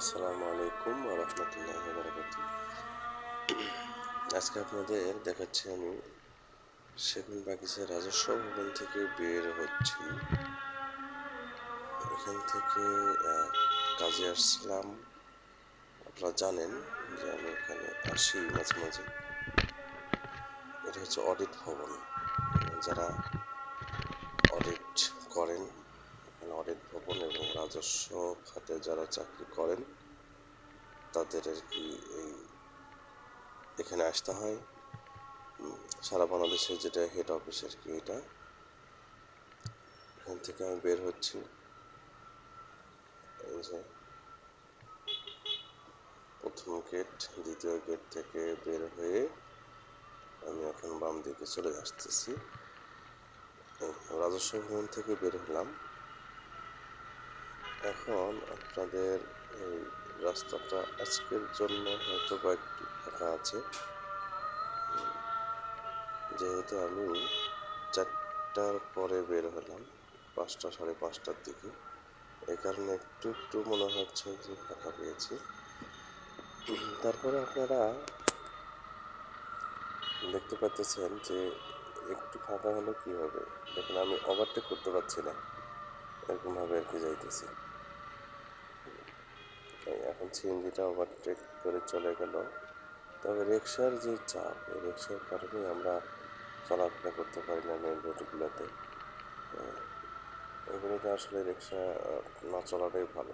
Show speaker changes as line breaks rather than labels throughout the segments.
আসসালামু আলাইকুম ওয়া রাহমাতুল্লাহি ওয়া বারাকাতুহু। আজকে আপনাদের দেখাচ্ছি আমি সেগুনবাগিচার রাজস্ব ভবন থেকে বের হচ্ছি। এখান থেকে কাজে আসছিলাম। আপনারা জানেন যে আমি এখানে আসি মাঝে, মাঝে। এটা হচ্ছে অডিট ভবন। যারা অডিট করেন, এখানে অডিট ভবন এবং রাজস্ব খাতে যারা চাকরি করেন তাদের আরকি এখানে আসতে হয়। সারা বাংলাদেশের যেটা হেড অফিস আরকি এটা। এখান থেকে আমি বের হচ্ছি। এই যে ১ম গেট, ২য় গেট থেকে বের হয়ে আমি এখন বাম দিকে চলে আসতেছি। রাজস্ব ভবন থেকে বের হলাম। এখন আপনাদের এই রাস্তাটা আজকের জন্য হয়তো বা একটু ফাঁকা আছে। যেহেতু আমি ৪টার পরে বের হলাম, ৫টা ৫:৩০টার দিকে। এই কারণে একটু মনে হচ্ছে যে ফাঁকা পেয়েছি। তারপরে আপনারা দেখতে পাচ্ছেন যে একটু ফাঁকা হলে কি হবে, দেখুন আমি ওভারটেক করতে পারছি না, এরকমভাবে আর কি যাইতেছি। এখন সিএনজিটা ওভারটেক করে চলে গেল। তবে রিক্সার যে চাপ, এই রিক্সার কারণেই আমরা চলাফেরা করতে পারি না মেন রোডগুলোতে। এগুলোতে আসলে রিক্সা না চলাটাই ভালো।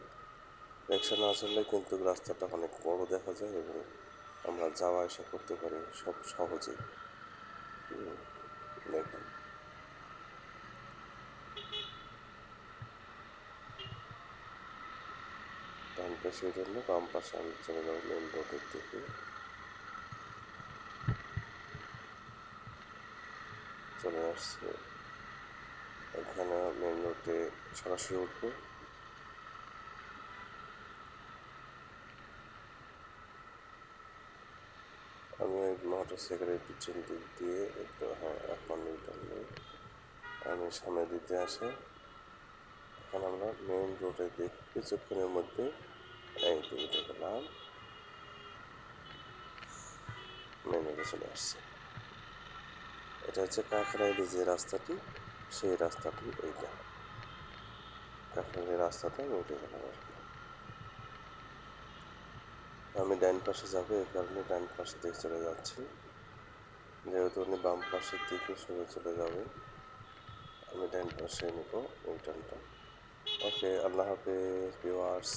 রিক্সা না চললে কিন্তু রাস্তাটা অনেক বড় দেখা যায় এবং আমরা যাওয়া আসা করতে পারি সব সহজেই। দেখুন ডান পাশের জন্য বাম পাশে আমি চলে যাবো মেন রোডের দিকে। চলে আসছে, এখানে মেন রোডে সরাসরি উঠবো। আমি ওই মোটর সাইকেলের পিছন দিক দিয়ে একটু এখন আমি সামনের দিক দিয়ে আসে। এখন আমরা মেন রোডে দেখি কিছুক্ষণের মধ্যে এই দিকে গেলাম, মেন রোডে চলে আসছে। এটা হচ্ছে কাকরাইলে যে রাস্তাটি, সেই রাস্তাটি এইটা। কাকরাইলের রাস্তাটা আমি উঠে গেলাম আর কি। আমি ডান পাশে যাবো, এই কারণে ডান পাশে দিকে চলে যাচ্ছি। যেহেতু উনি বাম পাশের দিকে সরে চলে যাবে, আমি ডান পাশে নিব ইউটার্নটা। ওকে, আল্লাহ হাফেজ ভিউয়ার্স।